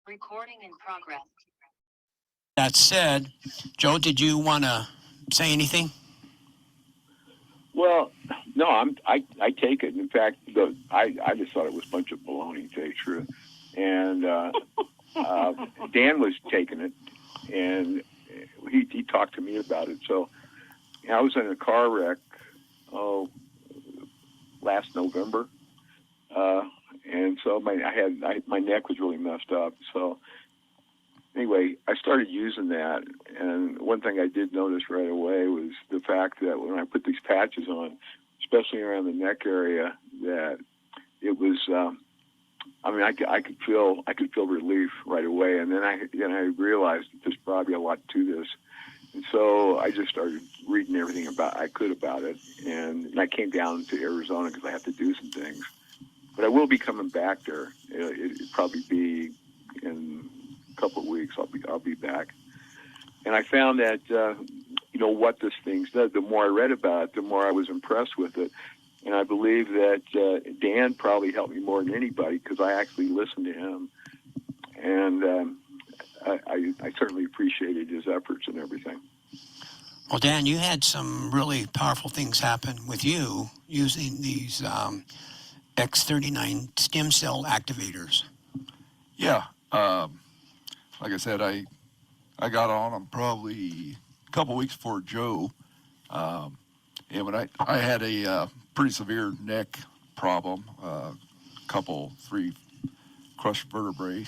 Recording in progress. That said, Joe, did you want to say anything? Well, no, I take it. In fact, I just thought it was a bunch of baloney, to tell you the truth. And Dan was taking it, and he talked to me about it. So I was in a car wreck last November, and so my neck was really messed up. So anyway, I started using that, and one thing I did notice right away was the fact that when I put these patches on, especially around the neck area, that it was. I could feel relief right away, and then I realized that there's probably a lot to this, and so I just started reading everything I could about it, and I came down to Arizona because I have to do some things, but I will be coming back there. It'll probably be in a couple of weeks. I'll be back, and I found that what this thing does. The more I read about it, the more I was impressed with it. And I believe that Dan probably helped me more than anybody because I actually listened to him. And I certainly appreciated his efforts and everything. Well, Dan, you had some really powerful things happen with you using these X39 stem cell activators. Yeah. Like I said, I got on them probably a couple weeks before Joe. And when I had a pretty severe neck problem, three crushed vertebrae.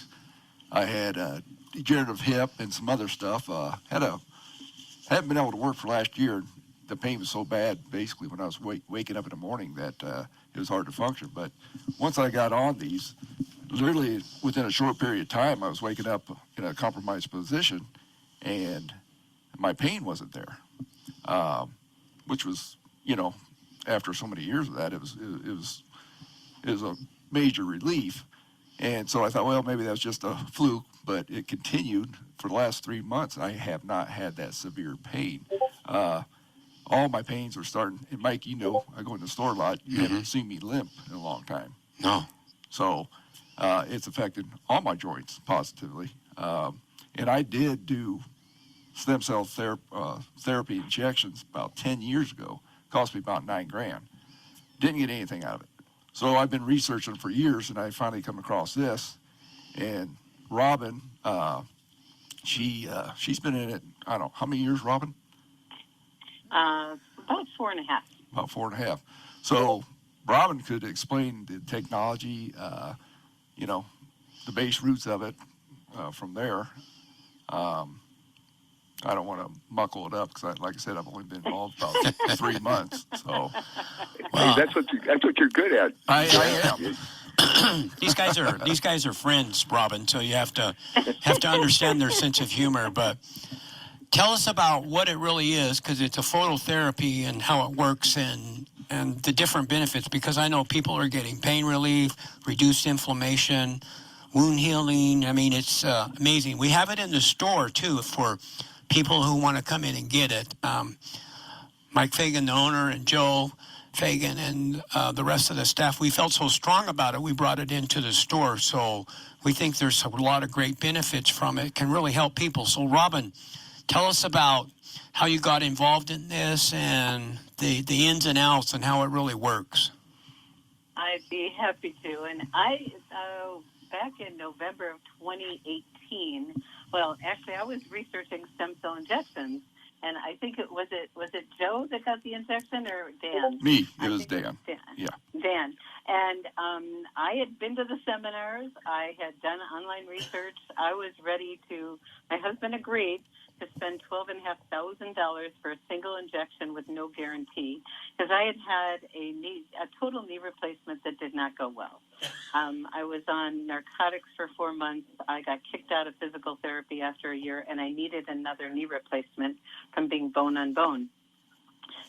I had a degenerative hip and some other stuff. Hadn't been able to work for last year. The pain was so bad, basically, when I was waking up in the morning that it was hard to function. But once I got on these, literally within a short period of time, I was waking up in a compromised position, and my pain wasn't there. Which was, after so many years of that, it was a major relief. And so I thought, well, maybe that was just a fluke, but it continued for the last 3 months. I have not had that severe pain. All my pains are starting, and Mike, I go in the store a lot. You haven't seen me limp in a long time. No. So it's affected all my joints positively. And I did do stem cell therapy injections about 10 years ago. Cost me about $9,000. Didn't get anything out of it. So I've been researching for years, and I finally come across this. And Robin, she's been in it, I don't know, how many years, Robin? About 4.5. About 4.5. So Robin could explain the technology, the base roots of it from there. I don't want to muckle it up because, like I said, I've only been involved about 3 months. So, hey, that's what you're good at. I am. These guys are friends, Robin. So you have to understand their sense of humor. But tell us about what it really is, because it's a phototherapy and how it works and the different benefits. Because I know people are getting pain relief, reduced inflammation, wound healing. I mean, it's amazing. We have it in the store too for people who want to come in and get it. Mike Fagan, the owner, and Joe Fagan and the rest of the staff, we felt so strong about it, we brought it into the store. So we think there's a lot of great benefits from it. It can really help people. So Robin, tell us about how you got involved in this and the ins and outs and how it really works. I'd be happy to. And back in November of 2018, well, actually, I was researching stem cell injections, and I think was it Joe that got the injection or Dan? Me. It was Dan. Yeah. Dan. And I had been to the seminars. I had done online research. I was ready to. My husband agreed to spend $12,500 for a single injection with no guarantee, because I had a total knee replacement that did not go well. I was on narcotics for 4 months. I got kicked out of physical therapy after a year, and I needed another knee replacement from being bone on bone.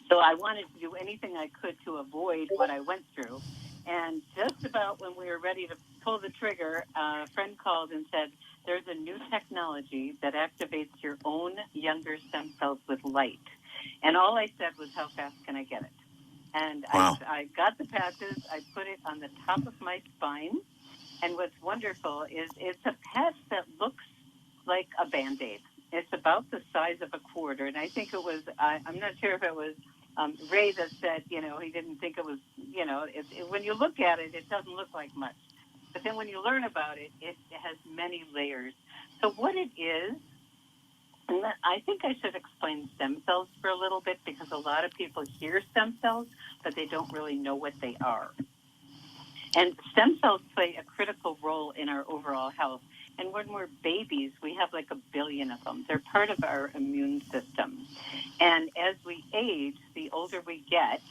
So I wanted to do anything I could to avoid what I went through. And just about when we were ready to pull the trigger, a friend called and said, there's a new technology that activates your own younger stem cells with light. And all I said was, how fast can I get it? And wow. I got the patches. I put it on the top of my spine. And what's wonderful is it's a patch that looks like a Band-Aid. It's about the size of a quarter. And I think it was, I'm not sure if it was Ray that said, he didn't think it was, when you look at it, it doesn't look like much. But then when you learn about it, it has many layers. So what it is, and I think I should explain stem cells for a little bit, because a lot of people hear stem cells, but they don't really know what they are. And stem cells play a critical role in our overall health. And when we're babies, we have like 1 billion of them. They're part of our immune system. And as we age, the older we get,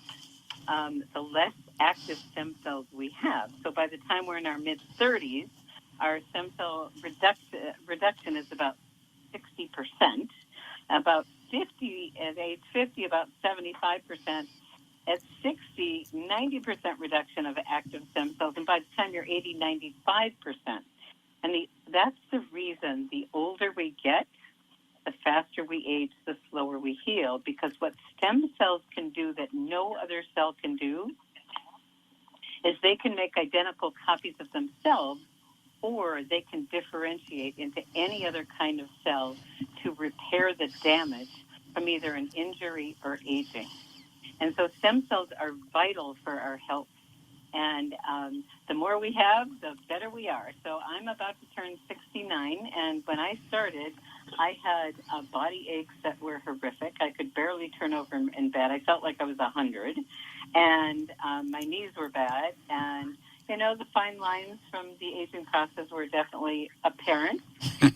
the less active stem cells we have. So by the time we're in our mid-30s, our stem cell reduction is about 60%. About 50, at age 50, about 75%. At 60, 90% reduction of active stem cells. And by the time you're 80, 95%. And that's the reason the older we get, the faster we age, the slower we heal. Because what stem cells can do that no other cell can do is they can make identical copies of themselves, or they can differentiate into any other kind of cell to repair the damage from either an injury or aging. And so stem cells are vital for our health. And the more we have, the better we are. So I'm about to turn 69, and when I started, I had body aches that were horrific. I could barely turn over in bed. I felt like I was 100, and my knees were bad. And, the fine lines from the aging process were definitely apparent.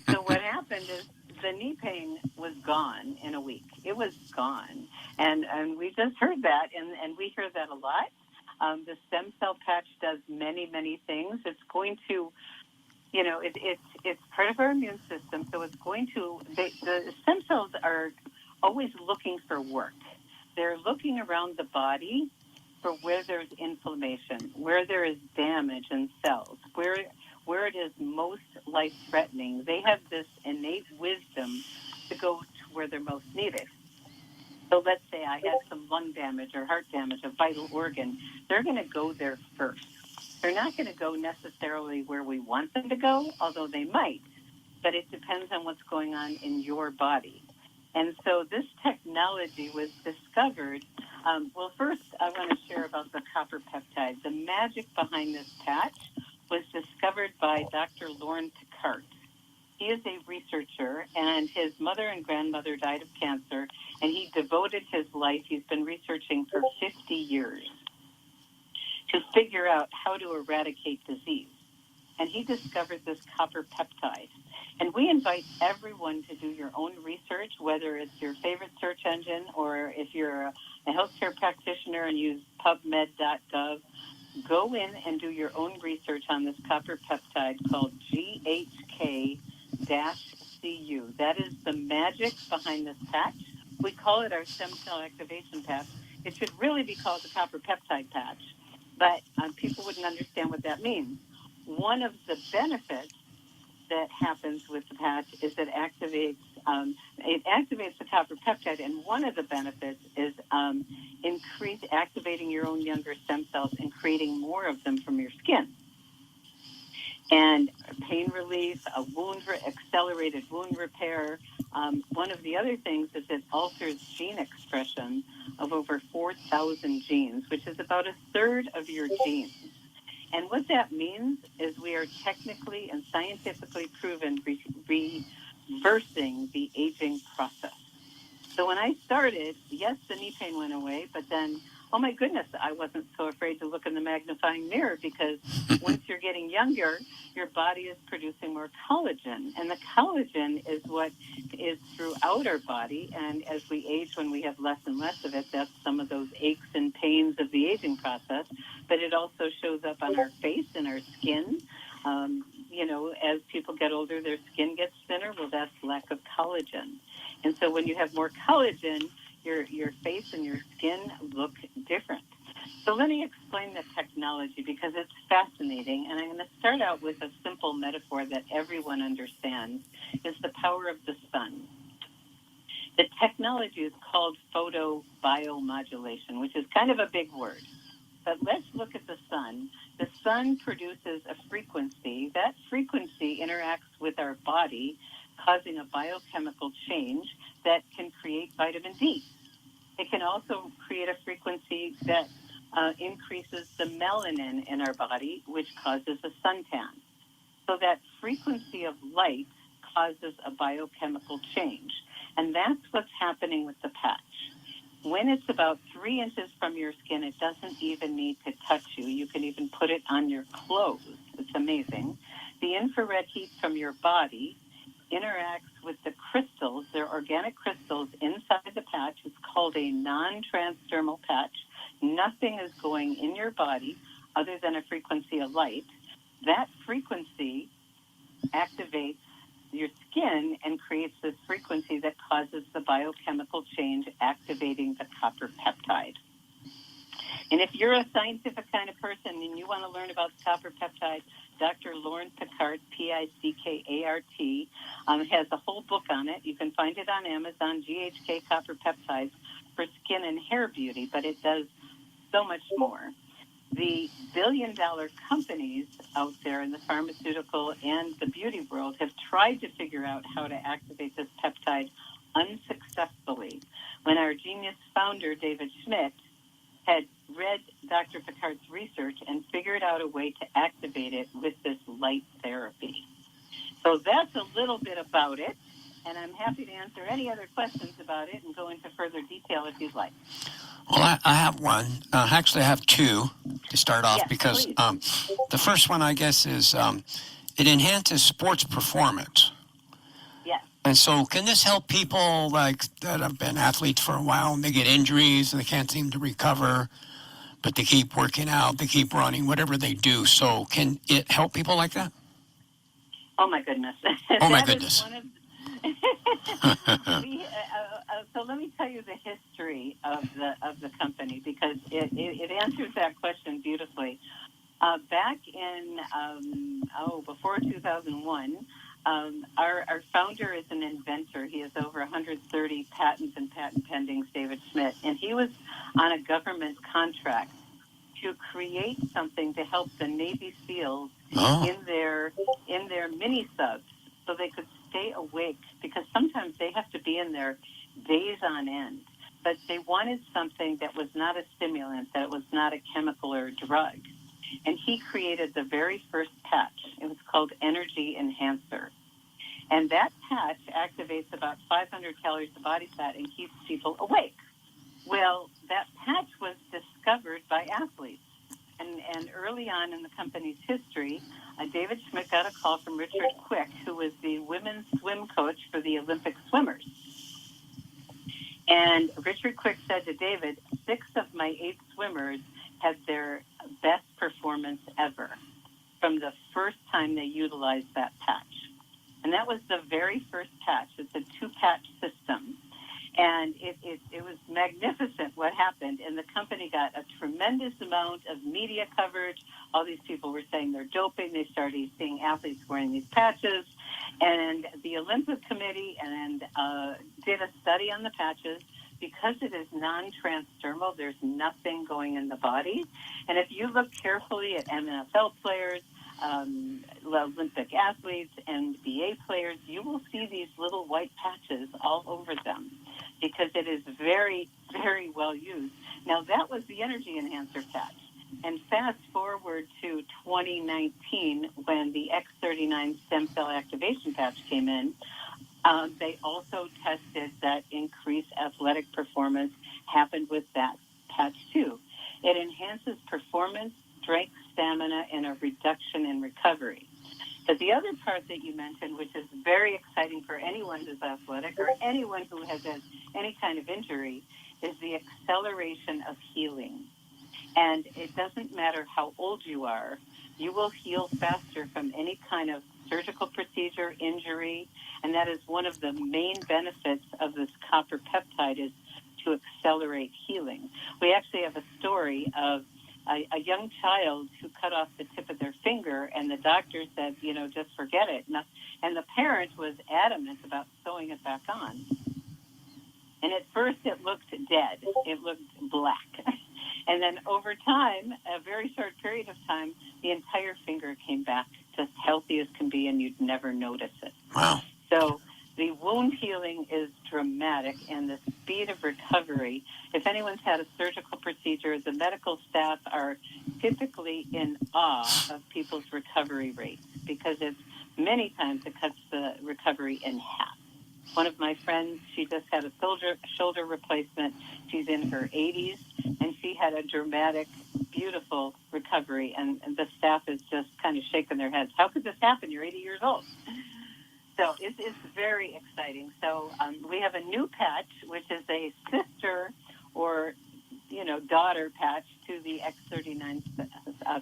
So what happened is the knee pain was gone in a week. It was gone. And we just heard that, and we hear that a lot. The stem cell patch does many, many things. It's going to, it's part of our immune system. So it's going to, the stem cells are always looking for work. They're looking around the body for where there's inflammation, where there is damage in cells, where it is most life-threatening. They have this innate wisdom to go to where they're most needed. So let's say I had some lung damage or heart damage, a vital organ. They're going to go there first. They're not going to go necessarily where we want them to go, although they might. But it depends on what's going on in your body. And so this technology was discovered. Well, first, I want to share about the copper peptide. The magic behind this patch was discovered by Dr. Lauren Picard. He is a researcher, and his mother and grandmother died of cancer, and he devoted his life, he's been researching for 50 years, to figure out how to eradicate disease. And he discovered this copper peptide. And we invite everyone to do your own research, whether it's your favorite search engine or if you're a healthcare practitioner and use PubMed.gov. Go in and do your own research on this copper peptide called GHK-CU. That is the magic behind this patch. We call it our stem cell activation patch. It should really be called the copper peptide patch, but people wouldn't understand what that means. One of the benefits that happens with the patch is it activates the copper peptide, and one of the benefits is activating your own younger stem cells and creating more of them from your skin. And pain relief, accelerated wound repair. One of the other things is it alters gene expression of over 4,000 genes, which is about a third of your genes. And what that means is we are technically and scientifically proven reversing the aging process. So when I started, yes, the knee pain went away, but then, oh my goodness, I wasn't so afraid to look in the magnifying mirror, because once you're getting younger, your body is producing more collagen. And the collagen is what is throughout our body. And as we age, when we have less and less of it, that's some of those aches and pains of the aging process. But it also shows up on our face and our skin. As people get older, their skin gets thinner. Well, that's lack of collagen. And so when you have more collagen, your face and your skin look different. So let me explain the technology, because it's fascinating. And I'm going to start out with a simple metaphor that everyone understands. It's the power of the sun. The technology is called photobiomodulation, which is kind of a big word. But let's look at the sun. The sun produces a frequency. That frequency interacts with our body, causing a biochemical change that can create vitamin D. It can also create a frequency that increases the melanin in our body, which causes a suntan. So that frequency of light causes a biochemical change. And that's what's happening with the patch. When it's about 3 inches from your skin, it doesn't even need to touch you. You can even put it on your clothes. It's amazing. The infrared heat from your body interacts with the crystals. They're organic crystals inside the patch. It's called a non-transdermal patch. Nothing is going in your body other than a frequency of light. That frequency activates your skin and creates this frequency that causes the biochemical change, activating the copper peptide. And if you're a scientific kind of person and you want to learn about copper peptide, Dr. Lauren Pickart, Pickart, has a whole book on it. You can find it on Amazon, GHK Copper Peptides for Skin and Hair Beauty, but it does so much more. The billion-dollar companies out there in the pharmaceutical and the beauty world have tried to figure out how to activate this peptide unsuccessfully. When our genius founder, David Schmidt, had read Dr. Picard's research and figured out a way to activate it with this light therapy. So that's a little bit about it, and I'm happy to answer any other questions about it and go into further detail if you'd like. Well, I have one. Actually, I have two to start off, Yes, because the first one, I guess, is it enhances sports performance. Yes. And so can this help people like that have been athletes for a while and they get injuries and they can't seem to recover, but they keep working out, they keep running, whatever they do. So can it help people like that? Oh, my goodness. Oh, my goodness. So let me tell you the history of the company, because it answers that question beautifully. Back in before 2001, our founder is an inventor. He has over 130 patents and patent pendings, David Schmidt, and he was on a government contract to create something to help the Navy SEALs in their mini subs, so they could stay awake, because sometimes they have to be in there days on end. But they wanted something that was not a stimulant, that it was not a chemical or a drug. And he created the very first patch. It was called Energy Enhancer. And that patch activates about 500 calories of body fat and keeps people awake. Well, that patch was discovered by athletes. And early on in the company's history, David Schmidt got a call from Richard Quick, who was the women's swim coach for the Olympic swimmers. And Richard Quick said to David, 6 of my 8 swimmers had their best performance ever from the first time they utilized that patch. And that was the very first patch. It's a 2-patch system. And it was magnificent what happened. And the company got a tremendous amount of media coverage. All these people were saying they're doping. They started seeing athletes wearing these patches. And the Olympic Committee did a study on the patches. Because it is non-transdermal, there's nothing going in the body. And if you look carefully at NFL players, Olympic athletes, NBA players, you will see these little white patches all over them, because it is very, very well used. Now, that was the Energy Enhancer patch. And fast forward to 2019, when the X39 stem cell activation patch came in, they also tested that increased athletic performance happened with that patch too. It enhances performance, strength, stamina, and a reduction in recovery. But the other part that you mentioned, which is very exciting for anyone who's athletic or anyone who has any kind of injury, is the acceleration of healing. And it doesn't matter how old you are, you will heal faster from any kind of surgical procedure, injury, and that is one of the main benefits of this copper peptide, is to accelerate healing. We actually have a story of a young child who cut off the tip of their finger, and the doctor said, just forget it. And the parent was adamant about sewing it back on. And at first it looked dead. It looked black. And then over time, notice it. Wow. So the wound healing is dramatic, and the speed of recovery. If anyone's had a surgical procedure, the medical staff are typically in awe of people's recovery rates because many times it cuts the recovery in half. One of my friends, she just had a shoulder replacement. She's in her 80s, and she had a dramatic, beautiful recovery, and the staff is just kind of shaking their heads. How could this happen? You're 80 years old. So it's very exciting. So we have a new patch, which is a sister or, daughter patch to the X39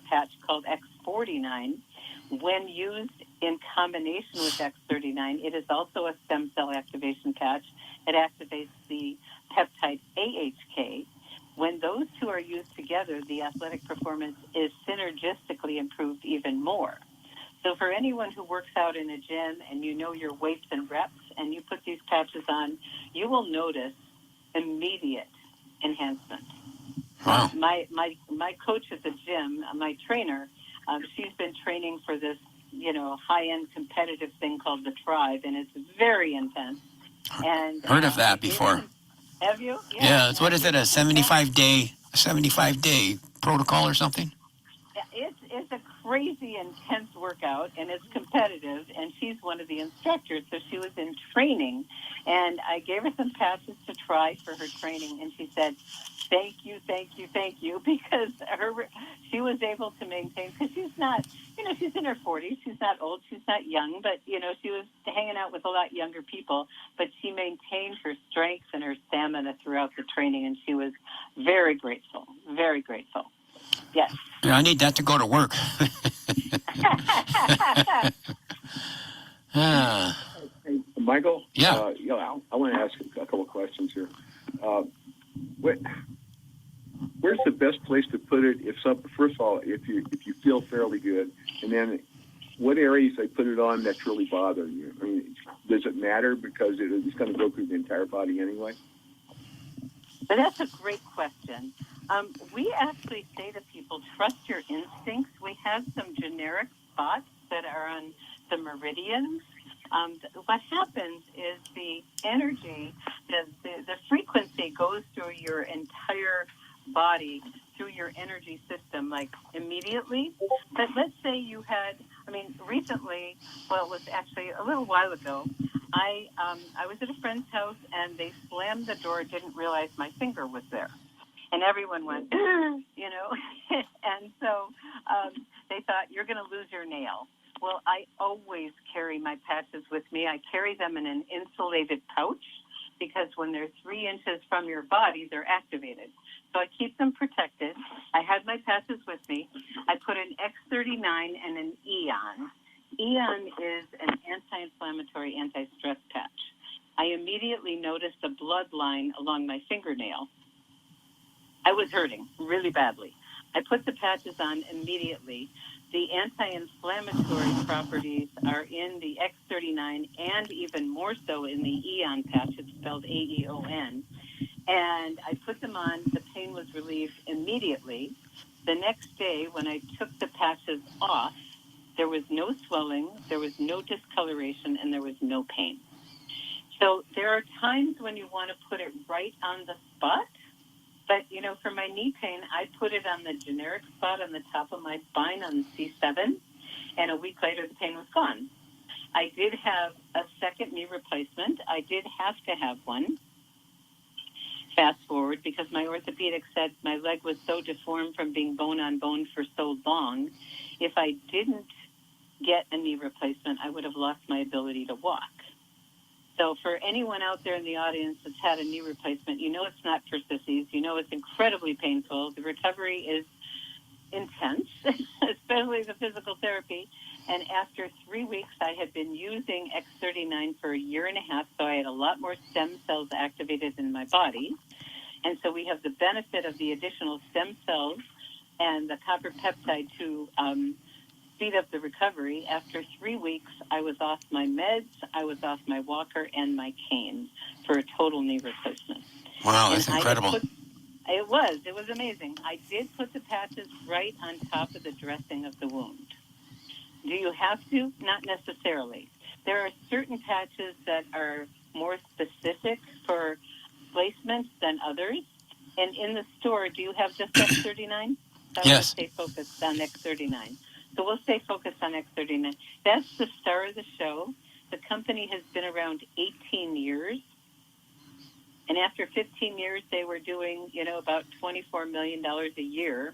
patch called X49. When used in combination with X39, it is also a stem cell activation patch. It activates the peptide AHK. When those two are used together, the athletic performance is synergistically improved even more. So for anyone who works out in a gym and you know your weights and reps and you put these patches on, you will notice immediate enhancement. Wow. My coach at the gym, my trainer, she's been training for this, high-end competitive thing called the Tribe, and it's very intense. And Heard of that before. Have you? Yeah. What is it? A 75-day protocol or something? It's a crazy intense workout, and it's competitive, and she's one of the instructors, so she was in training, and I gave her some patches to try for her training, and she said, thank you, because she was able to maintain, because she's not, she's in her 40s, she's not old, she's not young, but, she was hanging out with a lot younger people, but she maintained her strength and her stamina throughout the training, and she was very grateful, very grateful. Yes. Yeah, I need that to go to work. Hey, Michael? Yeah. I want to ask a couple of questions here. Where's the best place to put it? First of all, if you feel fairly good, and then what areas I put it on that's really bothering you? I mean, does it matter because it's going to go through the entire body anyway? But that's a great question. We actually say to people, trust your instincts. We have some generic spots that are on the meridians. What happens is the energy, the frequency goes through your entire body, through your energy system, like immediately. But let's say you had, recently, well, it was actually a little while ago, I was at a friend's house and they slammed the door, didn't realize my finger was there. And everyone went, and so they thought, you're going to lose your nail. Well, I always carry my patches with me. I carry them in an insulated pouch because when they're 3 inches from your body, they're activated. So I keep them protected. I had my patches with me. I put an X39 and an Eon. Eon is an anti-inflammatory, anti-stress patch. I immediately noticed a blood line along my fingernail. I was hurting really badly. I put the patches on immediately. The anti-inflammatory properties are in the X39 and even more so in the Eon patch. It's spelled AEON. And I put them on. The pain was relieved immediately. The next day, when I took the patches off, there was no swelling, there was no discoloration, and there was no pain. So there are times when you want to put it right on the spot. But, for my knee pain, I put it on the generic spot on the top of my spine on C7, and a week later the pain was gone. I did have a second knee replacement. I did have to have one. Fast forward, because my orthopedic said my leg was so deformed from being bone on bone for so long, if I didn't get a knee replacement, I would have lost my ability to walk. So for anyone out there in the audience that's had a knee replacement, it's not for sissies. It's incredibly painful. The recovery is intense, especially the physical therapy. And after 3 weeks, I had been using X39 for a year and a half, so I had a lot more stem cells activated in my body. And so we have the benefit of the additional stem cells and the copper peptide to speed up the recovery. After 3 weeks, I was off my meds, I was off my walker and my cane for a total knee replacement. Wow, that's incredible. It was amazing. I did put the patches right on top of the dressing of the wound. Do you have to? Not necessarily. There are certain patches that are more specific for placement than others. And in the store, do you have just X39? I want to Yes. stay focused on X39. So we'll stay focused on X39. That's the star of the show. The company has been around 18 years. And after 15 years, they were doing, about $24 million a year.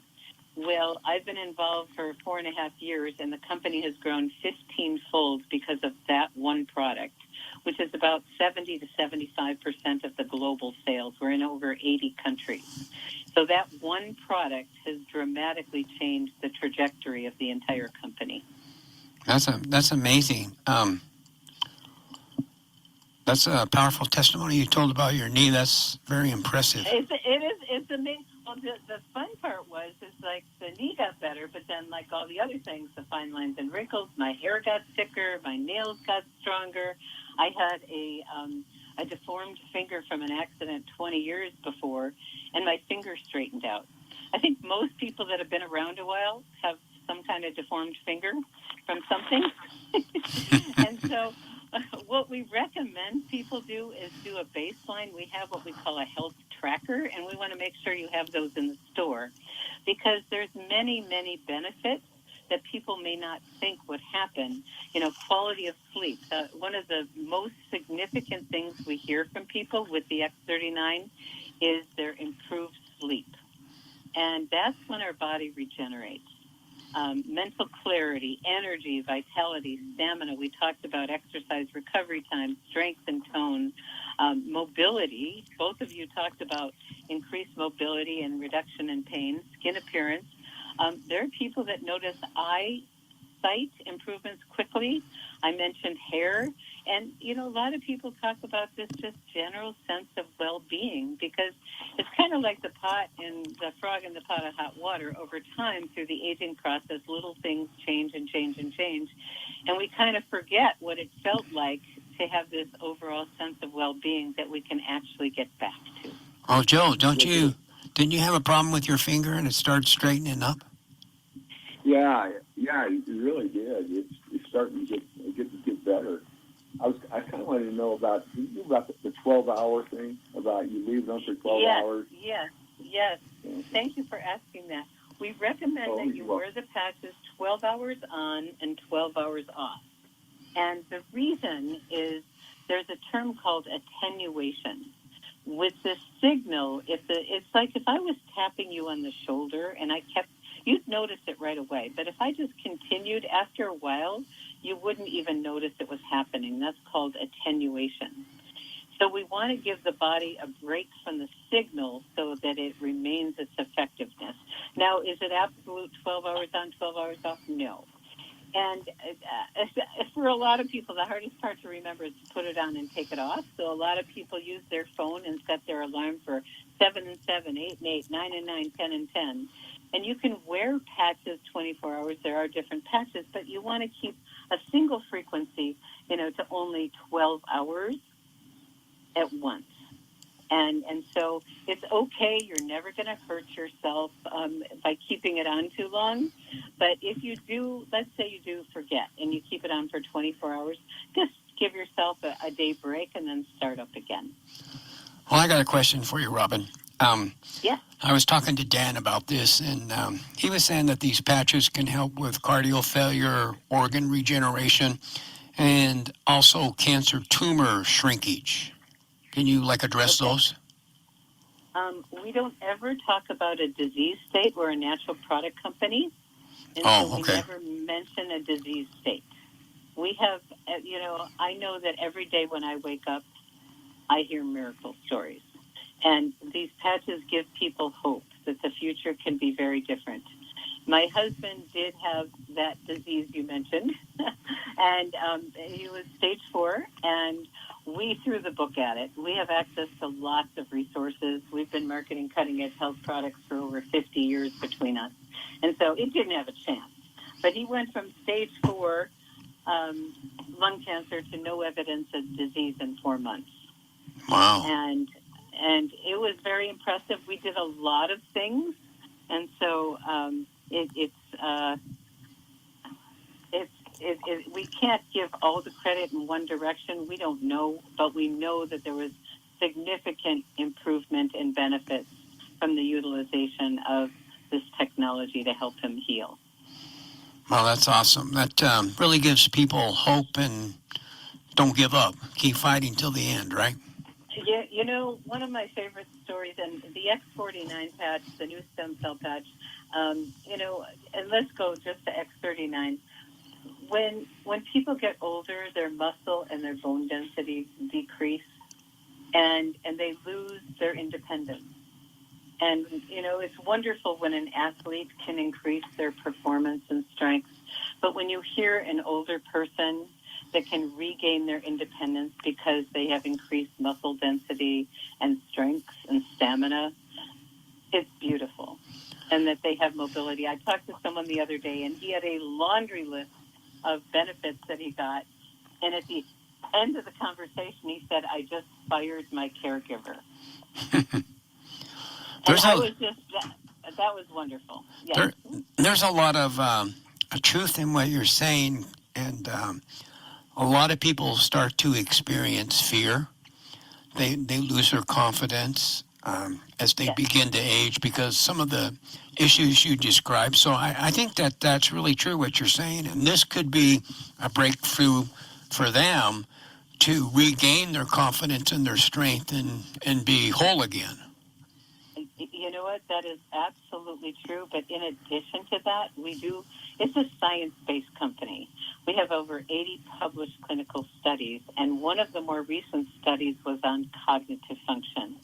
Well, I've been involved for 4.5 years, and the company has grown 15-fold because of that one product, which is about 70 to 75% of the global sales. We're in over 80 countries. So that one product has dramatically changed the trajectory of the entire company. That's amazing. That's a powerful testimony you told about your knee. That's very impressive. It's amazing. Well, the fun part is like the knee got better, but then like all the other things, the fine lines and wrinkles, my hair got thicker, my nails got stronger. I had a deformed finger from an accident 20 years before, and my finger straightened out. I think most people that have been around a while have some kind of deformed finger from something. And so what we recommend people do is do a baseline. We have what we call a health tracker, and we want to make sure you have those in the store because there's many, many benefits that people may not think would happen. Quality of sleep. One of the most significant things we hear from people with the X39 is their improved sleep. And that's when our body regenerates. Mental clarity, energy, vitality, stamina. We talked about exercise recovery time, strength and tone, mobility. Both of you talked about increased mobility and reduction in pain, skin appearance. There are people that notice eyesight improvements quickly. I mentioned hair. And, a lot of people talk about this just general sense of well-being because it's kind of like the frog in the pot of hot water. Over time, through the aging process, little things change and change and change. And we kind of forget what it felt like to have this overall sense of well-being that we can actually get back to. Oh, Joe, didn't you have a problem with your finger and it started straightening up? Yeah, it really did. It's starting to get better. I kind of wanted to know about the 12-hour thing, about you leave them for 12 hours. Yes. Thank you for asking that. We recommend that you wear the patches 12 hours on and 12 hours off. And the reason is there's a term called attenuation. With the signal, it's like if I was tapping you on the shoulder and you'd notice it right away. But if I just continued after a while, you wouldn't even notice it was happening. That's called attenuation. So we want to give the body a break from the signal so that it remains its effectiveness. Now, is it absolute 12 hours on, 12 hours off? No. And for a lot of people, the hardest part to remember is to put it on and take it off. So a lot of people use their phone and set their alarm for 7 and 7, 8 and 8, 9 and 9, 10 and 10. And you can wear patches 24 hours. There are different patches, but you want to keep a single frequency, to only 12 hours at once. And so it's okay. You're never going to hurt yourself by keeping it on too long. But if you do, let's say you do forget and you keep it on for 24 hours, just give yourself a day break and then start up again. Well, I got a question for you, Robin. Yeah. I was talking to Dan about this, and he was saying that these patches can help with cardio failure, organ regeneration, and also cancer tumor shrinkage. Can you address those? We don't ever talk about a disease state. We're a natural product company, and so we never mention a disease state. We have, I know that every day when I wake up, I hear miracle stories. And these patches give people hope that the future can be very different. My husband did have that disease you mentioned, and he was stage 4, and we threw the book at it. We have access to lots of resources. We've been marketing cutting-edge health products for over 50 years between us. And so it didn't have a chance. But he went from stage 4 lung cancer to no evidence of disease in 4 months. Wow. And it was very impressive. We did a lot of things. And so we can't give all the credit in one direction. We don't know, but we know that there was significant improvement in benefits from the utilization of this technology to help him heal. Well, that's awesome. That really gives people hope and don't give up. Keep fighting till the end, right? Yeah, one of my favorite stories, and the X49 patch, the new stem cell patch, and let's go just to X39. When people get older, their muscle and their bone density decrease, and they lose their independence. And, it's wonderful when an athlete can increase their performance and strength. But when you hear an older person that can regain their independence because they have increased muscle density and strength and stamina, it's beautiful. And that they have mobility. I talked to someone the other day, and he had a laundry list of benefits that he got. And at the end of the conversation, he said, "I just fired my caregiver." That was wonderful. Yes. There's a lot of truth in what you're saying, and a lot of people start to experience fear. They lose their confidence as they begin to age because some of the issues you described. So I think that's really true what you're saying, and this could be a breakthrough for them to regain their confidence and their strength and be whole again. You know what? That is absolutely true. But in addition to that, it's a science-based company. We have over 80 published clinical studies, and one of the more recent studies was on cognitive function.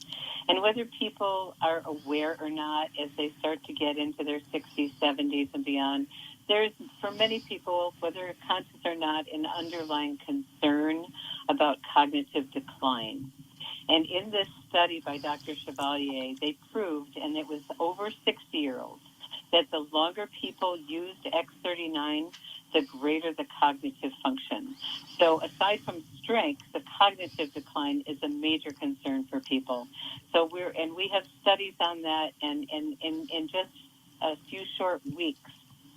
And whether people are aware or not, as they start to get into their 60s, 70s, and beyond, there's, for many people, whether conscious or not, an underlying concern about cognitive decline. And in this study by Dr. Chevalier, they proved, and it was over 60-year-olds, that the longer people used X39, the greater the cognitive function. So aside from strength, the cognitive decline is a major concern for people. So we have studies on that, and in just a few short weeks,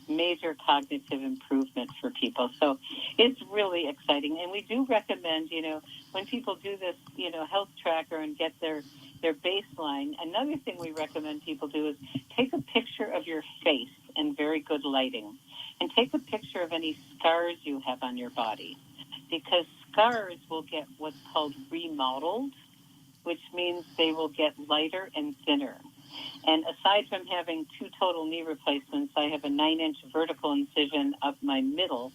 major cognitive improvement for people. So it's really exciting. And we do recommend, when people do this, health tracker and get their baseline, another thing we recommend people do is take a picture of your face in very good lighting and take a picture of any scars you have on your body, because scars will get what's called remodeled, which means they will get lighter and thinner. And aside from having 2 total knee replacements, I have a 9-inch vertical incision up my middle,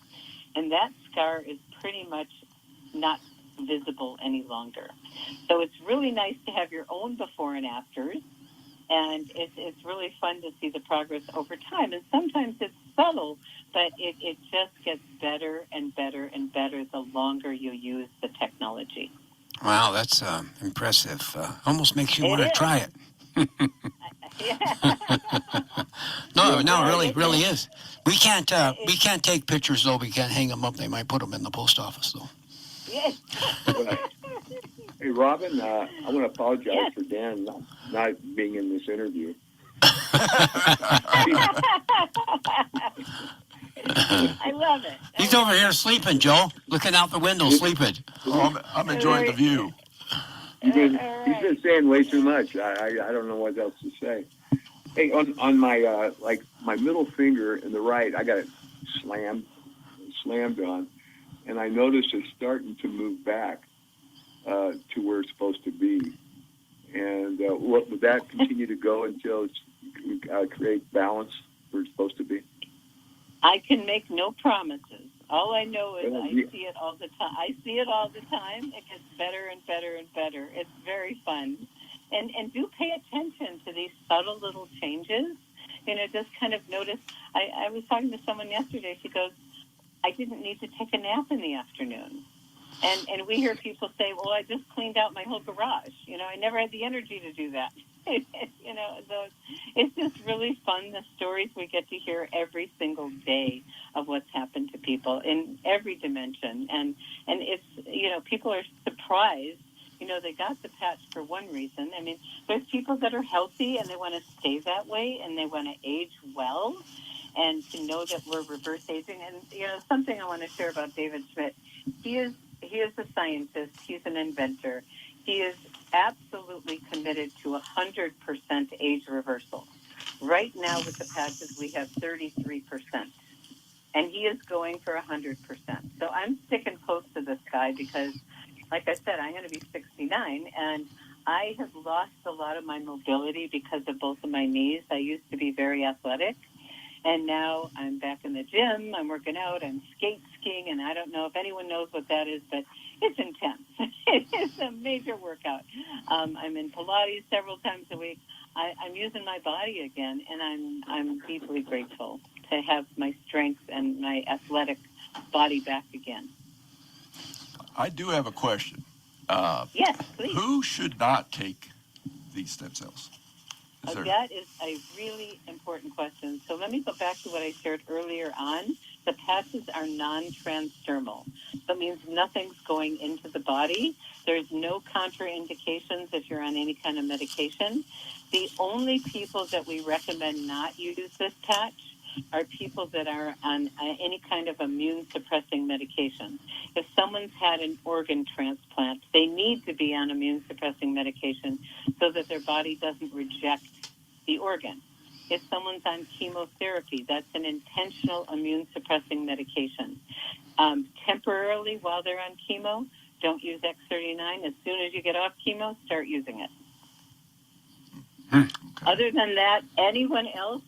and that scar is pretty much not visible any longer. So it's really nice to have your own before and afters, and it's really fun to see the progress over time. And sometimes it's subtle, but it just gets better and better and better the longer you use the technology. Wow, that's impressive. Almost makes you want to try it. No, it really is. We can't take pictures though. We can't hang them up. They might put them in the post office though. Yes. Hey, Robin, I want to apologize for Dan not being in this interview. I love it. He's over here sleeping, Joe, looking out the window, sleeping. Oh, I'm enjoying the view. He's been saying way too much. I don't know what else to say. Hey, on my my middle finger in the right, I got it slammed on, and I noticed it's starting to move back to where it's supposed to be. And would that continue to go until it's create balance where it's supposed to be? I can make no promises. All I know is I see it all the time. It gets better and better and better. It's very fun. And do pay attention to these subtle little changes. Just kind of notice. I was talking to someone yesterday. She goes, I didn't need to take a nap in the afternoon. And we hear people say, well, I just cleaned out my whole garage. I never had the energy to do that. So it's just really fun, the stories we get to hear every single day of what's happened to people in every dimension. And it's, people are surprised. They got the patch for one reason. I mean, there's people that are healthy and they want to stay that way and they want to age well. and to know that we're reverse aging. And something I want to share about David Schmidt. He is a scientist. He's an inventor. He is absolutely committed to 100% age reversal. Right now with the patches, we have 33%. And he is going for 100%. So I'm sticking close to this guy because, like I said, I'm going to be 69, and I have lost a lot of my mobility because of both of my knees. I used to be very athletic, and now I'm back in the gym. I'm working out. I'm skate skiing, and I don't know if anyone knows what that is, but it's intense. It's a major workout. I'm in Pilates several times a week. I'm using my body again, and I'm deeply grateful to have my strength and my athletic body back again. I do have a question. Yes, please. Who should not take these stem cells? That is a really important question. So let me go back to what I shared earlier on. The patches are non-transdermal. That means nothing's going into the body. There's no contraindications if you're on any kind of medication. The only people that we recommend not use this patch are people that are on any kind of immune suppressing medication. If someone's had an organ transplant, they need to be on immune suppressing medication so that their body doesn't reject the organ. If someone's on chemotherapy, that's an intentional immune suppressing medication. Temporarily while they're on chemo, don't use X39. As soon as you get off chemo, start using it. Okay. Other than that, anyone else,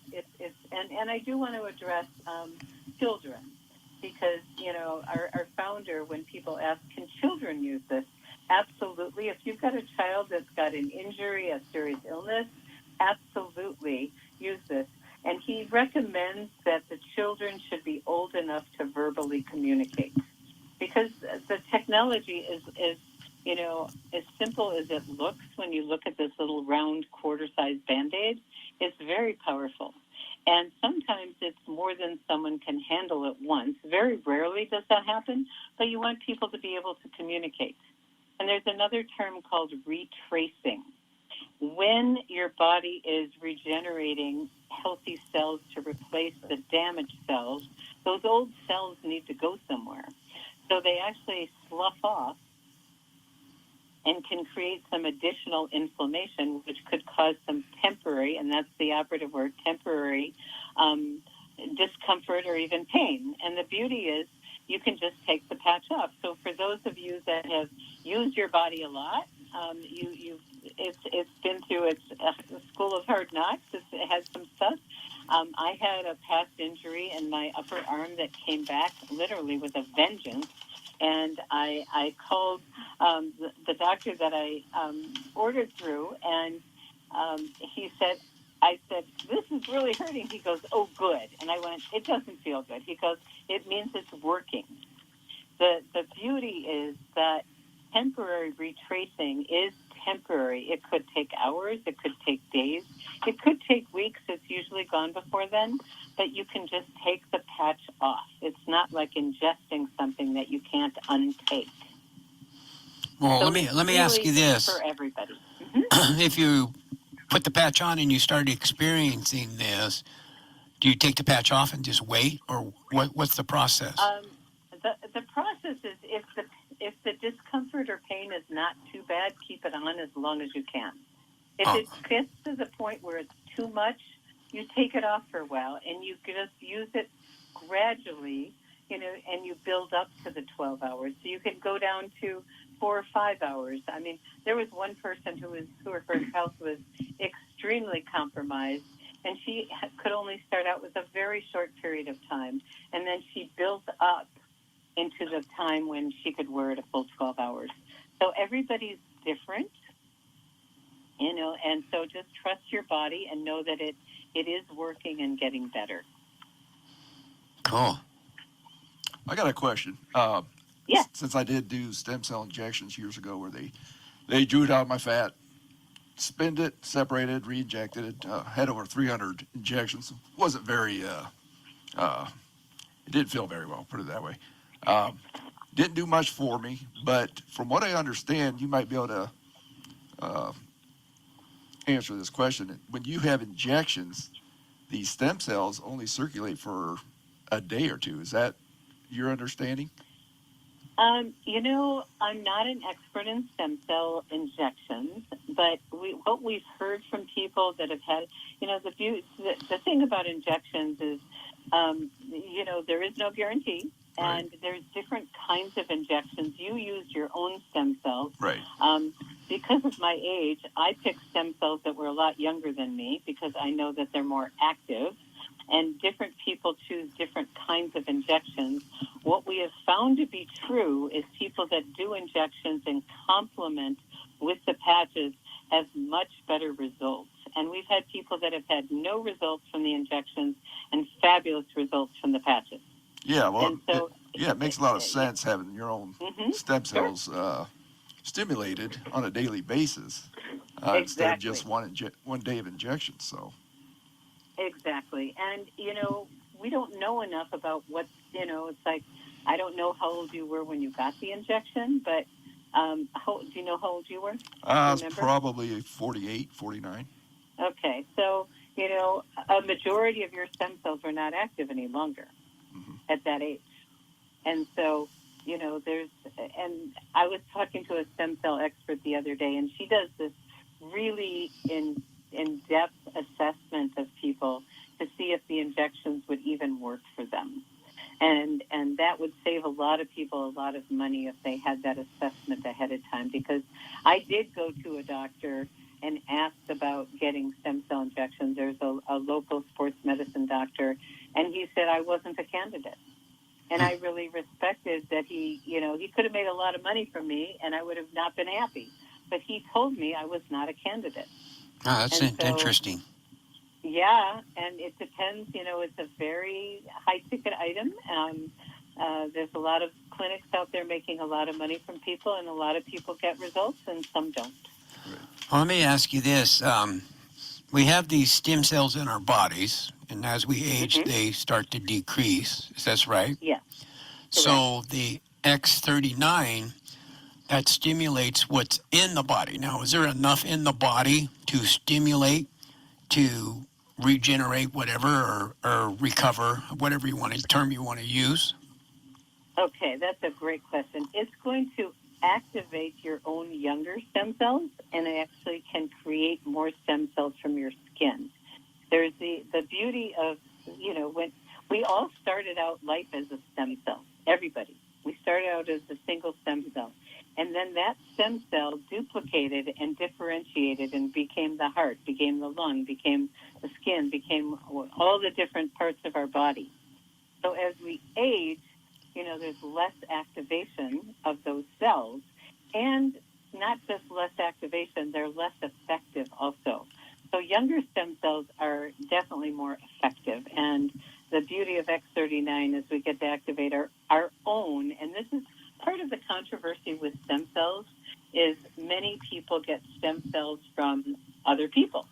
and I do want to address children, because, our founder, when people ask, can children use this? Absolutely. If you've got a child that's got an injury, a serious illness, absolutely use this. And he recommends that the children should be old enough to verbally communicate, because the technology is as simple as it looks when you look at this little round quarter-sized Band-Aid. It's very powerful. And sometimes it's more than someone can handle at once. Very rarely does that happen, but you want people to be able to communicate. And there's another term called retracing. When your body is regenerating healthy cells to replace the damaged cells, those old cells need to go somewhere. So they actually slough off and can create some additional inflammation, which could cause some temporary, and that's the operative word, temporary discomfort or even pain. And the beauty is you can just take the patch off. So for those of you that have used your body a lot, it's been through its school of hard knocks. It has some stuff. I had a past injury in my upper arm that came back literally with a vengeance. And I called the doctor that I ordered through, and I said, this is really hurting. He goes, oh, good. And I went, it doesn't feel good. He goes, it means it's working. The beauty is that temporary retracing is temporary. It could take hours. It could take days. It could take weeks. It's usually gone before then. But you can just take the patch off. It's not like ingesting something that you can't untake. Well, So let me really ask you this. For everybody. If you put the patch on and you start experiencing this, do you take the patch off and just wait, or what's the process? The process is if the discomfort or pain is not too bad, keep it on as long as you can. If it gets to the point where it's too much, you take it off for a while, and you just use it gradually, and you build up to the 12 hours. So you can go down to 4 or 5 hours. I mean, there was one person who her first health was extremely compromised, and she could only start out with a very short period of time, and then she built up into the time when she could wear it a full 12 hours. So everybody's different, and so just trust your body and know that it is working and getting better. Cool. I got a question. Yeah. Since I did do stem cell injections years ago where they drew it out of my fat, spinned it, separated, re-injected it, had over 300 injections. Wasn't very, it didn't feel very well, put it that way. Didn't do much for me, but from what I understand, you might be able to answer this question. When you have injections, these stem cells only circulate for a day or two. Is that your understanding? I'm not an expert in stem cell injections, but what we've heard from people that have had, the thing about injections is, there is no guarantee, and there's different kinds of injections. You used your own stem cells. Right. Because of my age, I picked stem cells that were a lot younger than me because I know that they're more active. And different people choose different kinds of injections. What we have found to be true is people that do injections and complement with the patches have much better results. And we've had people that have had no results from the injections and fabulous results from the patches. Yeah, well, so, it makes a lot of sense having your own stem cells stimulated on a daily basis instead of just one day of injections. So. Exactly. And, we don't know enough about what, it's like, I don't know how old you were when you got the injection, but do you know how old you were? I was probably 48, 49. Okay. So, a majority of your stem cells are not active any longer at that age. And so, and I was talking to a stem cell expert the other day, and she does this really in-depth assessment of people to see if the injections would even work for them. And that would save a lot of people a lot of money if they had that assessment ahead of time, because I did go to a doctor and asked about getting stem cell injections. There's a local sports medicine doctor, and he said I wasn't a candidate. And I really respected that he could have made a lot of money from me, and I would have not been happy. But he told me I was not a candidate. Oh, that's interesting. Yeah, and it depends. It's a very high-ticket item. There's a lot of clinics out there making a lot of money from people, and a lot of people get results, and some don't. Well, let me ask you this. We have these stem cells in our bodies, and as we age, they start to decrease. Is that right? Yeah. So the X39, that stimulates what's in the body. Now, is there enough in the body to stimulate, to regenerate whatever, or recover, whatever term you want to use? Okay, that's a great question. It's going to activate your own younger stem cells, and it actually can create more stem cells from your skin. There's the beauty of, when we all started out life as a stem cell, everybody. We started out as a single stem cell. And then that stem cell duplicated and differentiated and became the heart, became the lung, became the skin, became all the different parts of our body. So as we age, there's less activation of those cells. And not just less activation, they're less effective also. So younger stem cells are definitely more effective. And the beauty of X39 is we get to activate our own, and this is part of the controversy with stem cells, is many people get stem cells from other people.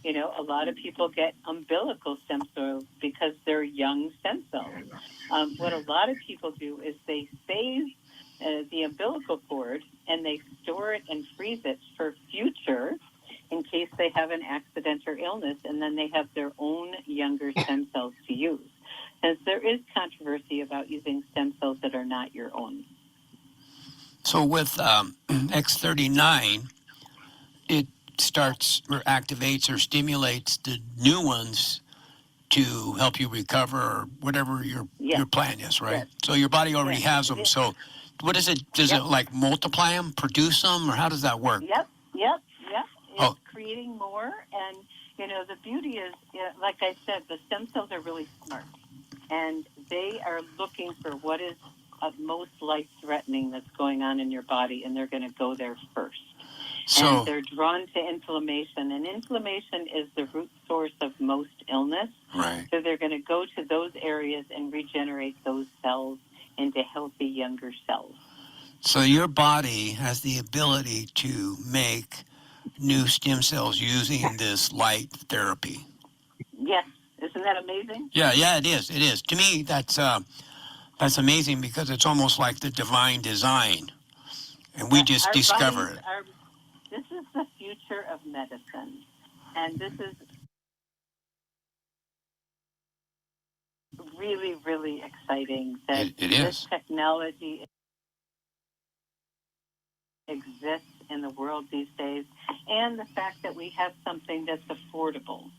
A lot of people get umbilical stem cells because they're young stem cells. What a lot of people do is they save the umbilical cord and they store it and freeze it for future in case they have an accident or illness, and then they have their own younger stem cells to use. Because there is controversy about using stem cells that are not your own. So with X39, it starts or activates or stimulates the new ones to help you recover or whatever your plan is, right? Yes. So your body already has them. So what is it? Does it like multiply them, produce them, or how does that work? Yep. It's creating more. And, the beauty is, like I said, the stem cells are really smart. And they are looking for what is most life-threatening that's going on in your body, and they're going to go there first. So, and they're drawn to inflammation, and inflammation is the root source of most illness. Right. So they're going to go to those areas and regenerate those cells into healthy younger cells. So your body has the ability to make new stem cells using this light therapy. Yes. Isn't that amazing? Yeah, it is. It is. To me, that's amazing because it's almost like the divine design, and we just discover it. This is the future of medicine, and this is really, really exciting that It this is. technology exists in the world these days, and the fact that we have something that's affordable.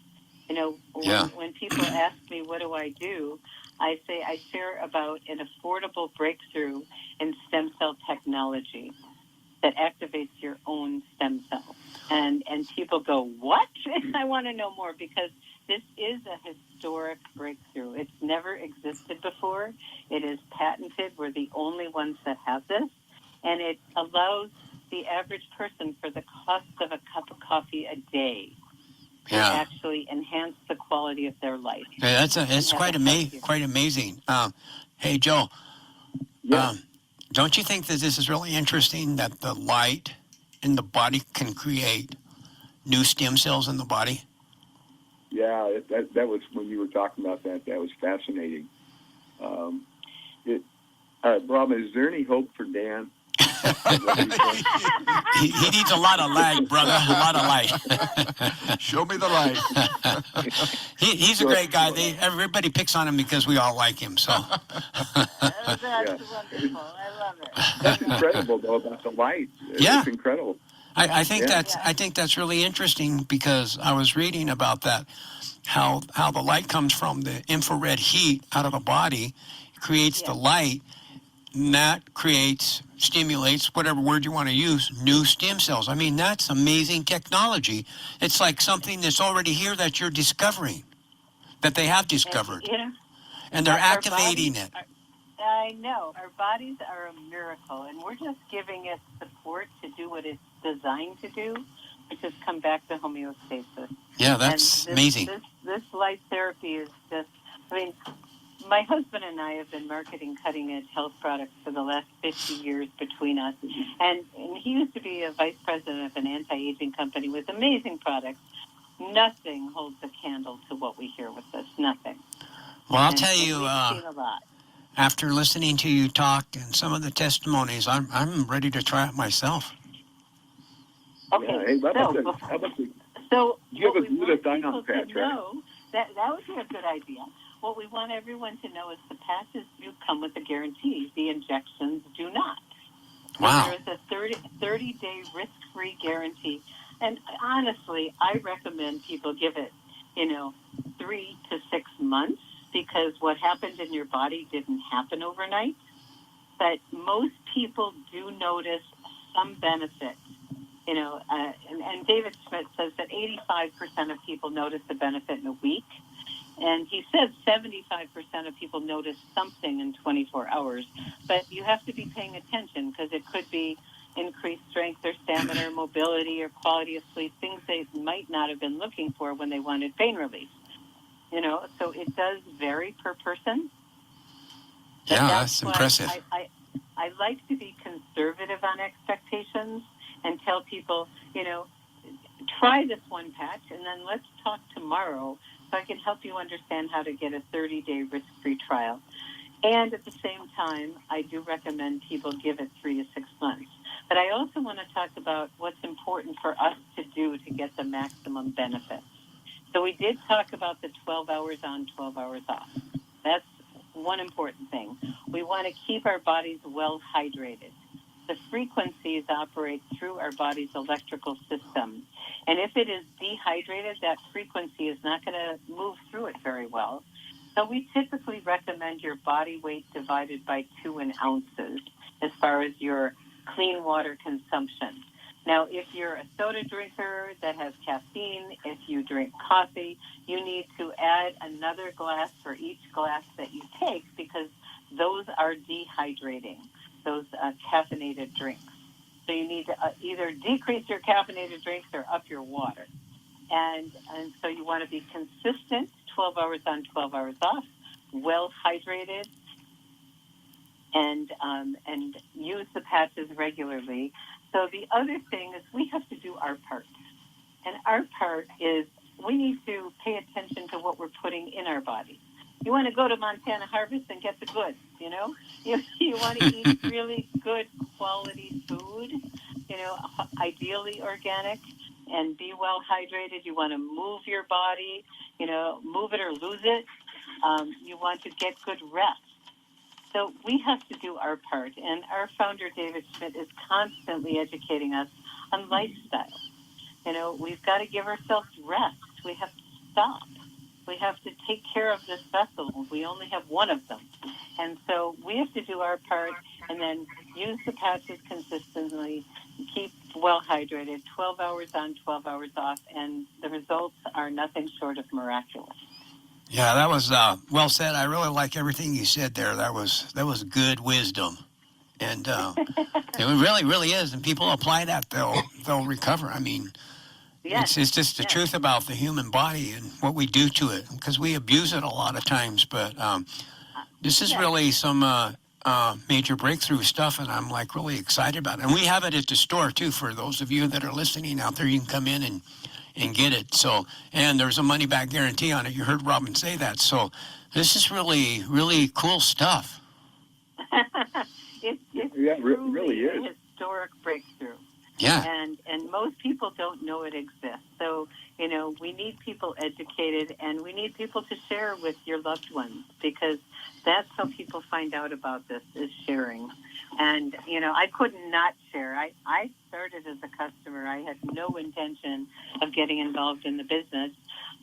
You know, Yeah. when people ask me, what do I do? I say I share about an affordable breakthrough in stem cell technology that activates your own stem cells. And people go, what? I want to know more because this is a historic breakthrough. It's never existed before. It is patented. We're the only ones that have this. And it allows the average person for the cost of a cup of coffee a day to Yeah. actually enhance the quality of their life. Yeah, it's and have quite a healthier- quite amazing. Hey, Joe, Yeah. don't you think that this is really interesting that the light in the body can create new stem cells in the body? Yeah, that was when you were talking about that. That was fascinating. Bob, is there any hope for Dan? He needs a lot of light, brother. A lot of light. Show me the light. He's a great guy. Everybody picks on him because we all like him. So That's wonderful. I love it. That's incredible, though, about the light. Yeah. It's incredible. I think Yeah. I think that's really interesting because I was reading about that, how the light comes from the infrared heat out of the body, creates the light, and that stimulates, whatever word you want to use, new stem cells. I mean, that's amazing technology. It's like something that's already here that you're discovering, that they have discovered, and they're activating it. I know. Our bodies are a miracle, and we're just giving it support to do what it's designed to do, which is come back to homeostasis. Yeah, that's amazing. This light therapy is just, I mean, my husband and I have been marketing cutting-edge health products for the last 50 years between us. And he used to be a vice president of an anti-aging company with amazing products. Nothing holds a candle to what we hear with this. Nothing. Well, I'll tell you, we've seen a lot. After listening to you talk and some of the testimonies, I'm ready to try it myself. Okay. Yeah, hey, how about the so you have a what we want glutathione people patch, to right? know, that would be a good idea. What we want everyone to know is the patches do come with a guarantee. The injections do not. So Wow. there is a 30-day risk-free guarantee. And honestly, I recommend people give it, 3 to 6 months because what happened in your body didn't happen overnight. But most people do notice some benefit. And David Schmidt says that 85% of people notice the benefit in a week. And he says 75% of people notice something in 24 hours. But you have to be paying attention because it could be increased strength or stamina or mobility or quality of sleep, things they might not have been looking for when they wanted pain relief. So it does vary per person. But Yeah, that's impressive. I like to be conservative on expectations and tell people, try this one patch and then let's talk tomorrow so I can help you understand how to get a 30-day risk-free trial. And at the same time, I do recommend people give it 3 to 6 months. But I also want to talk about what's important for us to do to get the maximum benefits. So we did talk about the 12 hours on, 12 hours off. That's one important thing. We want to keep our bodies well hydrated. The frequencies operate through our body's electrical system. And if it is dehydrated, that frequency is not going to move through it very well. So we typically recommend your body weight divided by 2 in ounces as far as your clean water consumption. Now, if you're a soda drinker that has caffeine, if you drink coffee, you need to add another glass for each glass that you take because those are dehydrating, those caffeinated drinks. So you need to either decrease your caffeinated drinks or up your water. And so you want to be consistent, 12 hours on, 12 hours off, well hydrated, and use the patches regularly. So the other thing is we have to do our part. And our part is we need to pay attention to what we're putting in our bodies. You want to go to Montana Harvest and get the goods, You want to eat really good quality food, ideally organic, and be well hydrated. You want to move your body, move it or lose it. You want to get good rest. So we have to do our part. And our founder, David Schmidt, is constantly educating us on lifestyle. We've got to give ourselves rest. We have to stop. We have to take care of this vessel. We only have one of them. And so we have to do our part and then use the patches consistently, keep well hydrated, 12 hours on, 12 hours off, and the results are nothing short of miraculous. Yeah, that was well said. I really like everything you said there. That was good wisdom, and it really, really is. And people apply that, they'll recover. I mean, Yes. it's just the truth about the human body and what we do to it, because we abuse it a lot of times. But this is really some major breakthrough stuff, and I'm like really excited about it. And we have it at the store too. For those of you that are listening out there, you can come in and get it. So, and there's a money back guarantee on it. You heard Robin say that. So this is really, really cool stuff. It's Yeah, it really is. a historic breakthrough. Yeah. And most people don't know it exists. So, we need people educated, and we need people to share with your loved ones, because that's how people find out about this, is sharing. And, I could not share. I started as a customer. I had no intention of getting involved in the business,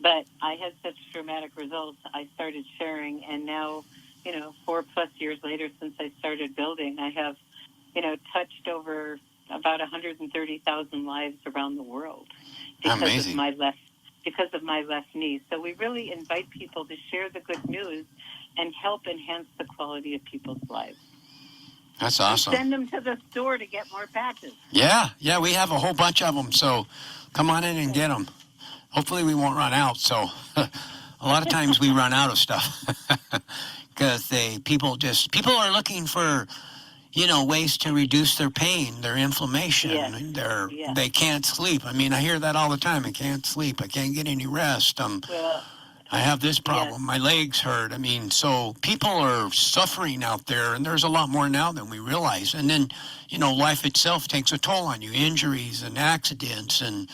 but I had such dramatic results. I started sharing, and now, 4+ years later since I started building, I have, touched over about 130,000 lives around the world because of my left knee. So we really invite people to share the good news and help enhance the quality of people's lives. That's awesome. And send them to the store to get more patches. Yeah, we have a whole bunch of them. So come on in and get them. Hopefully we won't run out. So a lot of times we run out of stuff because people are looking for ways to reduce their pain, their inflammation. Yes. They can't sleep. I mean, I hear that all the time. I can't sleep. I can't get any rest. I have this problem. Yes. My legs hurt. I mean, so people are suffering out there, and there's a lot more now than we realize. And then, life itself takes a toll on you, injuries and accidents and,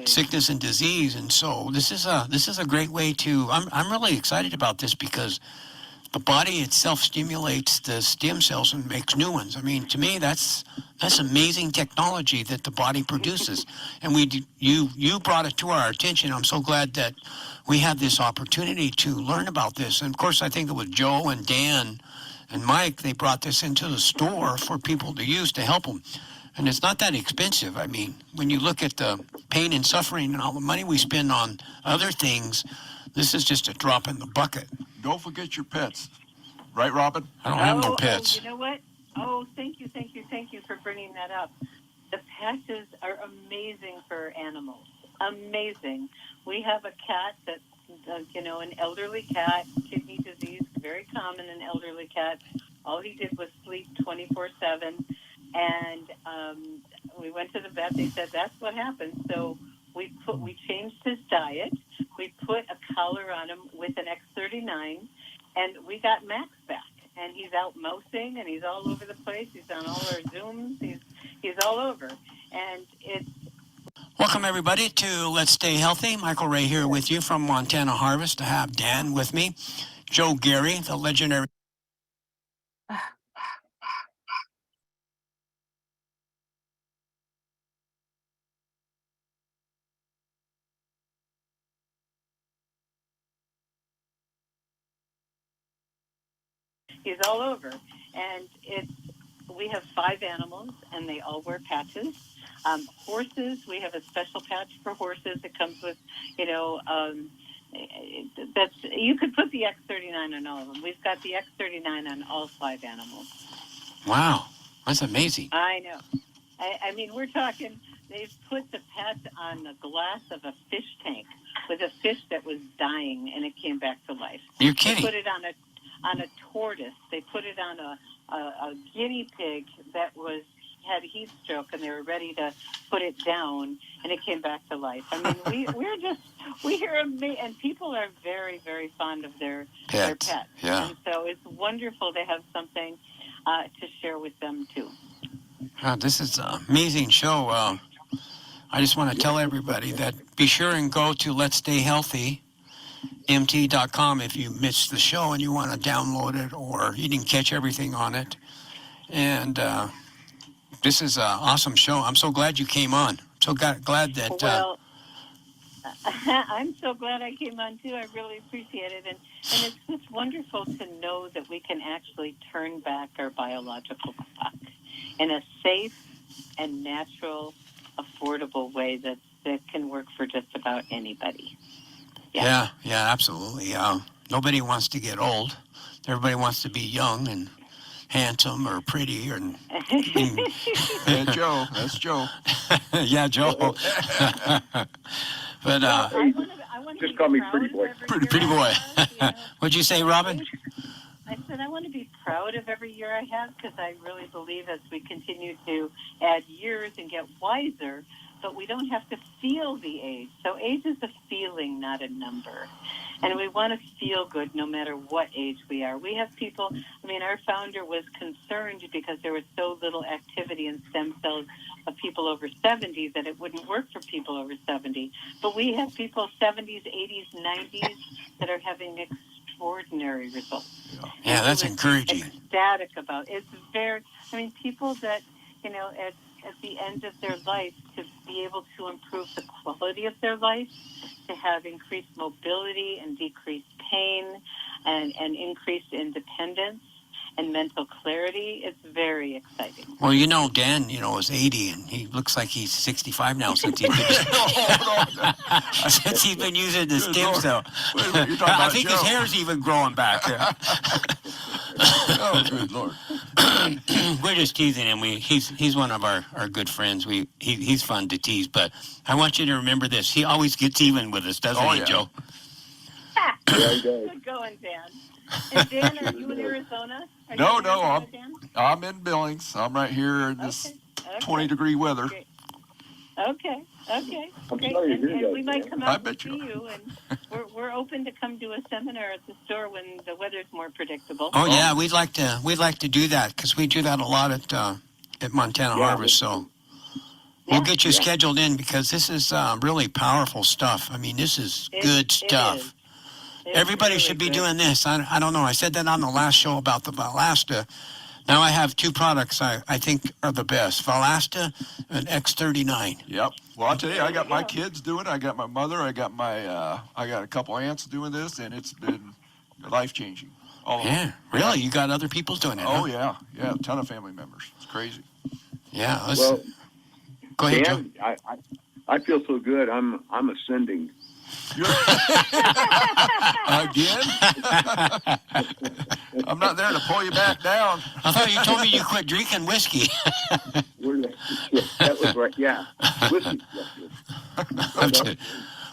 sickness and disease. And so this is a great way to, I'm really excited about this because the body itself stimulates the stem cells and makes new ones. I mean, to me, that's amazing technology that the body produces. And you brought it to our attention. I'm so glad that we had this opportunity to learn about this. And of course, I think it was Joe and Dan and Mike. They brought this into the store for people to use to help them. And it's not that expensive. I mean, when you look at the pain and suffering and all the money we spend on other things, this is just a drop in the bucket. Don't forget your pets. Right, Robin? I don't have no pets. You know what? Oh, thank you for bringing that up. The patches are amazing for animals. Amazing. We have a cat that's, an elderly cat, kidney disease, very common in elderly cats. All he did was sleep 24/7. And we went to the vet. They said that's what happened. So we changed his diet. We put a collar on him with an X39, and we got Max back. And he's out mousing, and he's all over the place. He's on all our Zooms. He's all over. And it's... Welcome, everybody, to Let's Stay Healthy. Michael Ray here with you from Montana Harvest. I have Dan with me, Joe Gary, the legendary... He's all over. And we have 5 animals, and they all wear patches. Horses, we have a special patch for horses. It comes with, you could put the X39 on all of them. We've got the X39 on all 5 animals. Wow, that's amazing. I know. I mean, we're talking, they've put the patch on the glass of a fish tank with a fish that was dying, and it came back to life. You're kidding. They put it on a tortoise. They put it on a guinea pig that had heat stroke, and they were ready to put it down, and it came back to life. I mean, we're amazing, and people are very, very fond of their pets. Yeah. And so it's wonderful to have something to share with them too. This is an amazing show. I just want to tell everybody that be sure and go to Let's Stay Healthy mt.com if you missed the show and you want to download it or you didn't catch everything on it. And this is an awesome show. I'm so glad you came on. So glad that. Well, I'm so glad I came on too. I really appreciate it, and it's just wonderful to know that we can actually turn back our biological clock in a safe and natural, affordable way that can work for just about anybody. Yeah, absolutely. Nobody wants to get old. Everybody wants to be young and handsome or pretty and Yeah, Joe. That's Joe. yeah, Joe. But I want to Just call me Pretty Boy. pretty boy. What'd you say, Robin? I said I want to be proud of every year I have because I really believe as we continue to add years and get wiser, but we don't have to feel the age. So age is a feeling, not a number. And we want to feel good no matter what age we are. We have people, our founder was concerned because there was so little activity in stem cells of people over 70 that it wouldn't work for people over 70. But we have people 70s, 80s, 90s that are having extraordinary results. Yeah, that's encouraging. Ecstatic about it. It's very, people that, at the end of their life to be able to improve the quality of their life, to have increased mobility and decreased pain and increased independence and mental clarity. It's very exciting. Well, Dan, is 80 and he looks like he's 65 now since he's been using the stem cell. I think his hair's even growing back. Oh, good Lord. We're just teasing him. He's one of our good friends. He's fun to tease, but I want you to remember this. He always gets even with us, doesn't he, Joe? Yeah, he does. Good going, Dan. And Dan, are you in Arizona? No, I'm in Billings. I'm right here in this 20-degree weather. Great. Okay. I'm Great. sorry to hear And that, we might Dan. come I out bet and see you you, and we're open to come to a seminar at the store when the weather's more predictable. Oh yeah, we'd like to do that because we do that a lot at Montana Harvest. So we'll get you scheduled in because this is really powerful stuff. This is good stuff. Everybody really should be good. doing this. I don't know. I said that on the last show about the Valasta. Now I have two products I think are the best: Valasta and X39. Yep. Well, I'll tell you, I got my kids doing it. I got my mother. I got a couple aunts doing this, and it's been life-changing. Yeah, really? You got other people doing it? Oh, huh? yeah. A ton of family members. It's crazy. Yeah. Well, Go ahead, Joe. Dan, I feel so good. I'm ascending. Again? I'm not there to pull you back down. I thought you told me you quit drinking whiskey. That was right. Yeah. Whiskey.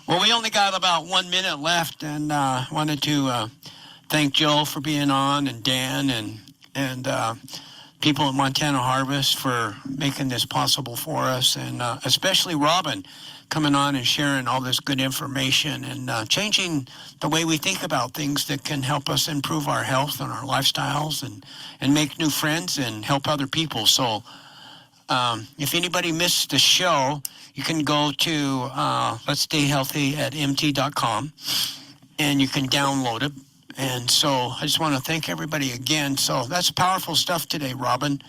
Well, we only got about 1 minute left, and wanted to thank Joe for being on, and Dan, and people at Montana Harvest for making this possible for us, and especially Robin coming on and sharing all this good information and changing the way we think about things that can help us improve our health and our lifestyles and make new friends and help other people. So if anybody missed the show, you can go to Let's Stay Healthy at mt.com and you can download it. And so I just want to thank everybody again. So that's powerful stuff today, Robin.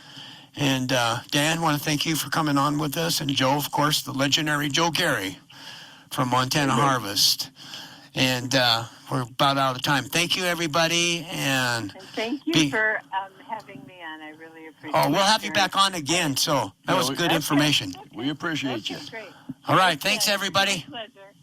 And Dan, want to thank you for coming on with us. And Joe, of course, the legendary Joe Gary from Montana Harvest. And we're about out of time. Thank you, everybody. And thank you for having me on. I really appreciate it. Oh, we'll have you back on again. So that was good information. We appreciate you. Great. All right. Thanks, everybody. My pleasure.